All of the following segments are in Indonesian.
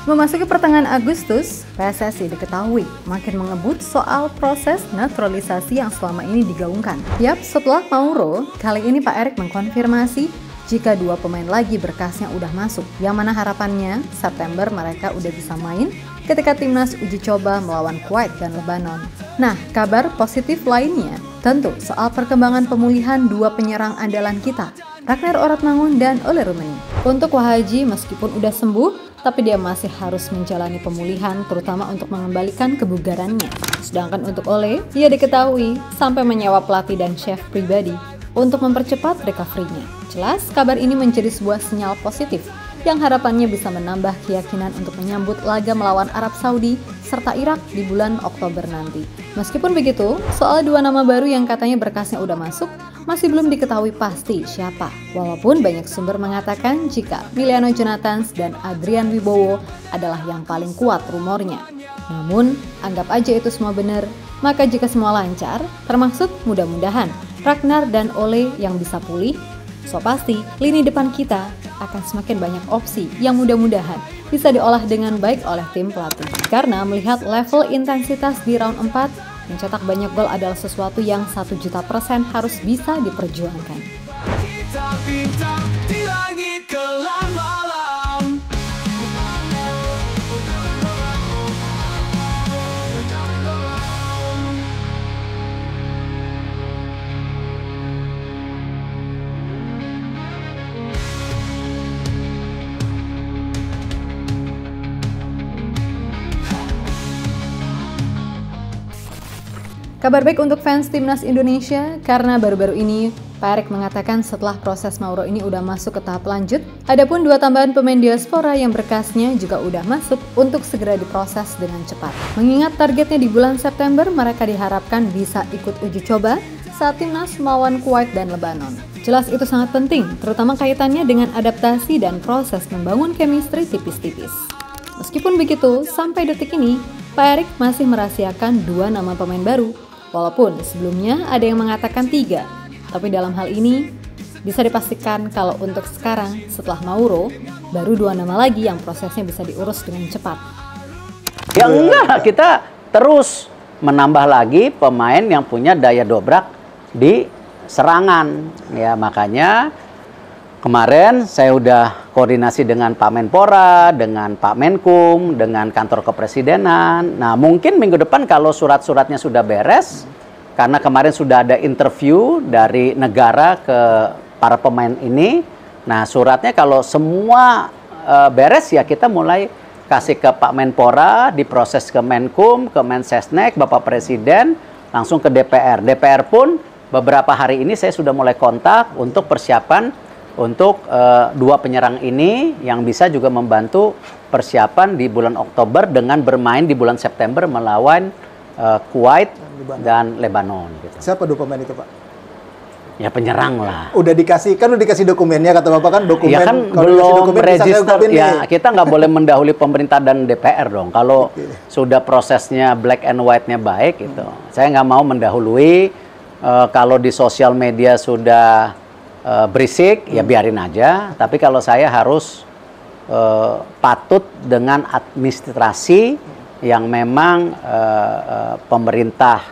Memasuki pertengahan Agustus, PSSI diketahui makin mengebut soal proses naturalisasi yang selama ini digaungkan. Yap, setelah Mauro, kali ini Pak Erik mengkonfirmasi jika 2 pemain lagi berkasnya udah masuk, yang mana harapannya September mereka udah bisa main ketika timnas uji coba melawan Kuwait dan Lebanon. Nah, kabar positif lainnya tentu soal perkembangan pemulihan 2 penyerang andalan kita, Ragnar Oratmangun dan Ole Roemeny. Untuk Wahaji meskipun udah sembuh, tapi dia masih harus menjalani pemulihan terutama untuk mengembalikan kebugarannya. Sedangkan untuk Ole, ia diketahui sampai menyewa pelatih dan chef pribadi untuk mempercepat recovery-nya. Jelas, kabar ini menjadi sebuah sinyal positif yang harapannya bisa menambah keyakinan untuk menyambut laga melawan Arab Saudi serta Irak di bulan Oktober nanti. Meskipun begitu, soal 2 nama baru yang katanya berkasnya udah masuk, masih belum diketahui pasti siapa. Walaupun banyak sumber mengatakan jika Emiliano Jonathans dan Adrian Wibowo adalah yang paling kuat rumornya. Namun, anggap aja itu semua benar. Maka jika semua lancar, termasuk mudah-mudahan Ragnar dan Ole yang bisa pulih, so pasti lini depan kita akan semakin banyak opsi yang mudah-mudahan bisa diolah dengan baik oleh tim pelatih. Karena melihat level intensitas di round 4, mencetak banyak gol adalah sesuatu yang 1.000.000% harus bisa diperjuangkan. Kita bintang di langit kelam malam. Kabar baik untuk fans timnas Indonesia karena baru-baru ini Pak Erik mengatakan setelah proses Mauro ini udah masuk ke tahap lanjut, adapun 2 tambahan pemain diaspora yang berkasnya juga udah masuk untuk segera diproses dengan cepat. Mengingat targetnya di bulan September, mereka diharapkan bisa ikut uji coba saat timnas melawan Kuwait dan Lebanon. Jelas itu sangat penting, terutama kaitannya dengan adaptasi dan proses membangun chemistry tipis-tipis. Meskipun begitu, sampai detik ini, Pak Erik masih merahasiakan 2 nama pemain baru. Walaupun sebelumnya ada yang mengatakan 3, tapi dalam hal ini bisa dipastikan kalau untuk sekarang setelah Mauro, baru 2 nama lagi yang prosesnya bisa diurus dengan cepat. Ya enggak, kita terus menambah lagi pemain yang punya daya dobrak di serangan. Ya makanya kemarin saya udah koordinasi dengan Pak Menpora, dengan Pak Menkum, dengan kantor kepresidenan. Nah, mungkin minggu depan kalau surat-suratnya sudah beres, karena kemarin sudah ada interview dari negara ke para pemain ini. Nah, suratnya kalau semua beres ya kita mulai kasih ke Pak Menpora, diproses ke Menkum, ke Mensesnek, Bapak Presiden, langsung ke DPR. DPR pun beberapa hari ini saya sudah mulai kontak untuk persiapan untuk 2 penyerang ini yang bisa juga membantu persiapan di bulan Oktober dengan bermain di bulan September melawan Kuwait dan Lebanon. Gitu. Siapa 2 pemain itu, Pak? Ya penyerang lah. Udah dikasih dokumennya, kata Bapak kan dokumen. Ya kan belum register, ya kita nggak boleh mendahului pemerintah dan DPR dong. Kalau sudah prosesnya black and white-nya baik itu. Saya nggak mau mendahului, kalau di sosial media sudah berisik, ya biarin aja. Tapi kalau saya harus patut dengan administrasi yang memang pemerintah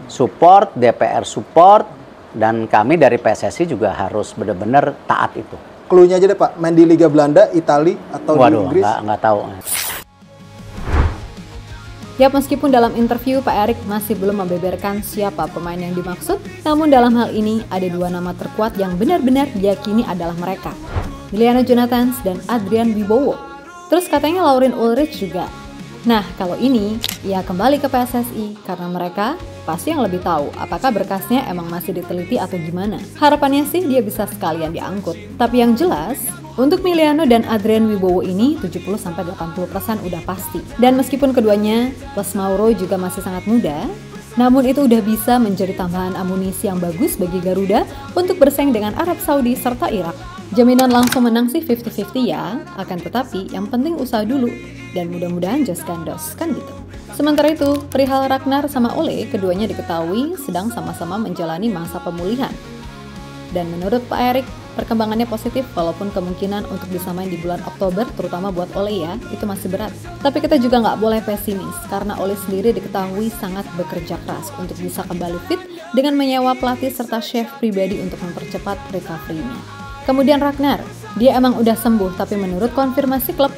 support, DPR support, dan kami dari PSSI juga harus benar-benar taat itu. Cluenya aja deh Pak, main di Liga Belanda, Italia, atau di Inggris? Waduh, nggak tahu. Ya, meskipun dalam interview Pak Erik masih belum membeberkan siapa pemain yang dimaksud, namun dalam hal ini ada 2 nama terkuat yang benar-benar diyakini adalah mereka, Emiliano Jonathans dan Adrian Wibowo. Terus katanya Laurin Ulrich juga. Nah, kalau ini, ya kembali ke PSSI karena mereka pasti yang lebih tahu apakah berkasnya emang masih diteliti atau gimana. Harapannya sih dia bisa sekalian diangkut. Tapi yang jelas, untuk Emiliano dan Adrian Wibowo ini 70-80% udah pasti. Dan meskipun keduanya plus Mauro juga masih sangat muda, namun itu udah bisa menjadi tambahan amunisi yang bagus bagi Garuda untuk bersaing dengan Arab Saudi serta Irak. Jaminan langsung menang sih 50-50 ya, akan tetapi yang penting usaha dulu dan mudah-mudahan just gandos, kan gitu. Sementara itu, perihal Ragnar sama Ole, keduanya diketahui sedang sama-sama menjalani masa pemulihan. Dan menurut Pak Erik, perkembangannya positif walaupun kemungkinan untuk bisa main di bulan Oktober, terutama buat Ole ya, itu masih berat. Tapi kita juga nggak boleh pesimis, karena Ole sendiri diketahui sangat bekerja keras untuk bisa kembali fit dengan menyewa pelatih serta chef pribadi untuk mempercepat recovery-nya. Kemudian Ragnar, dia emang udah sembuh, tapi menurut konfirmasi klub,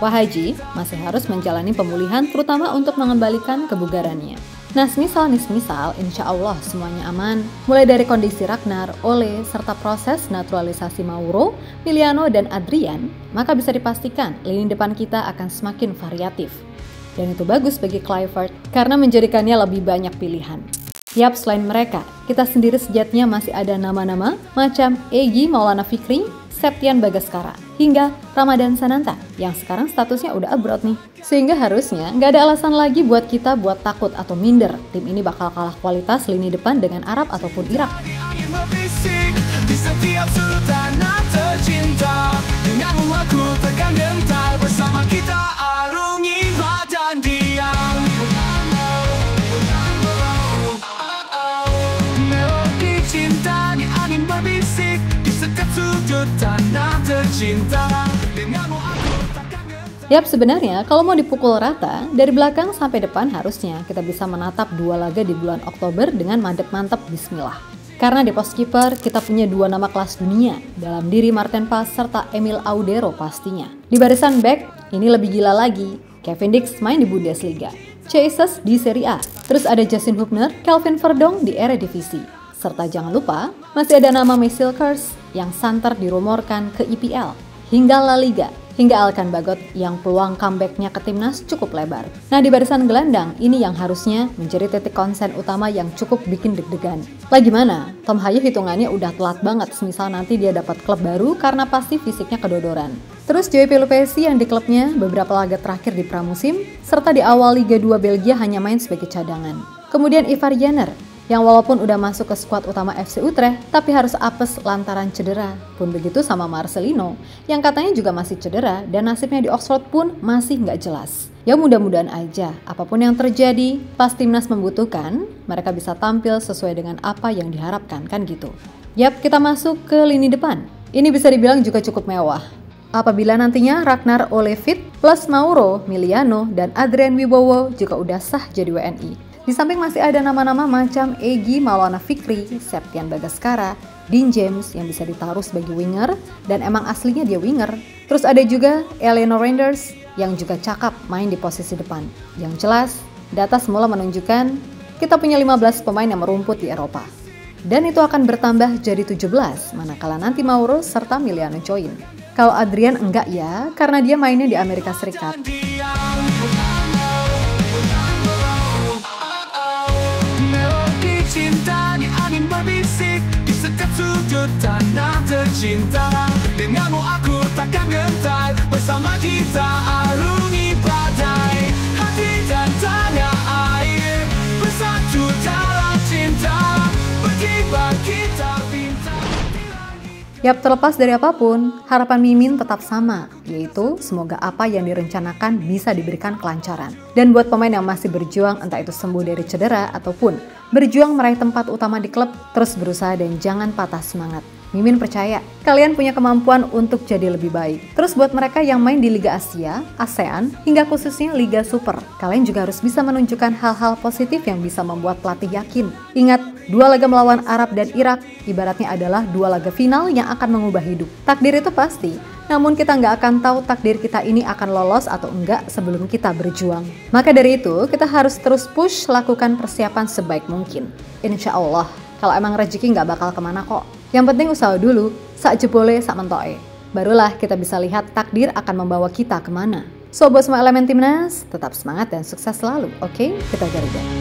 Wahaji masih harus menjalani pemulihan terutama untuk mengembalikan kebugarannya. Nah, semisal insya Allah semuanya aman, mulai dari kondisi Ragnar, Ole, serta proses naturalisasi Mauro, Miliano, dan Adrian, maka bisa dipastikan lini depan kita akan semakin variatif. Dan itu bagus bagi Kluivert karena menjadikannya lebih banyak pilihan. Yap, selain mereka, kita sendiri sejatinya masih ada nama-nama macam Egy Maulana Fikri, Septian Bagaskara, hingga Ramadan Sananta yang sekarang statusnya udah abroad nih. Sehingga harusnya nggak ada alasan lagi buat kita buat takut atau minder. Tim ini bakal kalah kualitas lini depan dengan Arab ataupun Irak. Yap, sebenarnya kalau mau dipukul rata, dari belakang sampai depan harusnya kita bisa menatap 2 laga di bulan Oktober dengan mantep-mantep bismillah. Karena di pos kiper kita punya 2 nama kelas dunia dalam diri Maarten Paes serta Emil Audero pastinya. Di barisan back, ini lebih gila lagi. Kevin Dix main di Bundesliga, Jesus di Serie A, terus ada Justin Hubner, Kelvin Verdonk di Eredivisie. Serta jangan lupa, masih ada nama Mesilkers yang santer dirumorkan ke IPL, hingga La Liga, hingga Alkan Bagot yang peluang comeback-nya ke timnas cukup lebar. Nah, di barisan gelandang, ini yang harusnya menjadi titik konsen utama yang cukup bikin deg-degan. Lah gimana? Tom Haye hitungannya udah telat banget, semisal nanti dia dapat klub baru karena pasti fisiknya kedodoran. Terus JP Lupesi yang di klubnya beberapa laga terakhir di pramusim, serta di awal Liga 2 Belgia hanya main sebagai cadangan. Kemudian Ivar Jenner, yang walaupun udah masuk ke skuad utama FC Utrecht, tapi harus apes lantaran cedera. Pun begitu sama Marcelino, yang katanya juga masih cedera dan nasibnya di Oxford pun masih nggak jelas. Ya mudah-mudahan aja, apapun yang terjadi, pas timnas membutuhkan, mereka bisa tampil sesuai dengan apa yang diharapkan, kan gitu. Yap, kita masuk ke lini depan. Ini bisa dibilang juga cukup mewah. Apabila nantinya Ragnar Ole fit, plus Mauro, Miliano, dan Adrian Wibowo juga udah sah jadi WNI. Di samping masih ada nama-nama macam Egy Maulana Fikri, Septian Bagaskara, Dean James yang bisa ditaruh sebagai winger dan emang aslinya dia winger. Terus ada juga Eleno Reinders yang juga cakap main di posisi depan. Yang jelas, data semula menunjukkan kita punya 15 pemain yang merumput di Eropa. Dan itu akan bertambah jadi 17 manakala nanti Mauro serta Miliano join. Kalau Adrian enggak ya, karena dia mainnya di Amerika Serikat. Cinta di angin berbisik di sekat sudut tanah tercinta. Denganmu aku takkan gentar, bersama kita arungi badai. Hati dan tanah air bersatu dalam cinta, berkibar kita bintang di langit. Yap, terlepas dari apapun, harapan Mimin tetap sama, yaitu semoga apa yang direncanakan bisa diberikan kelancaran. Dan buat pemain yang masih berjuang, entah itu sembuh dari cedera ataupun berjuang meraih tempat utama di klub, terus berusaha dan jangan patah semangat. Mimin percaya, kalian punya kemampuan untuk jadi lebih baik. Terus buat mereka yang main di Liga Asia, ASEAN, hingga khususnya Liga Super, kalian juga harus bisa menunjukkan hal-hal positif yang bisa membuat pelatih yakin. Ingat, 2 laga melawan Arab dan Irak, ibaratnya adalah 2 laga final yang akan mengubah hidup. Takdir itu pasti, namun kita nggak akan tahu takdir kita ini akan lolos atau enggak sebelum kita berjuang. Maka dari itu, kita harus terus push, lakukan persiapan sebaik mungkin. Insya Allah, kalau emang rezeki nggak bakal kemana kok. Yang penting usaha dulu, sak jebole, sak mentoe. Barulah kita bisa lihat takdir akan membawa kita kemana. So, buat semua elemen timnas, tetap semangat dan sukses selalu, oke? Kita Garuda.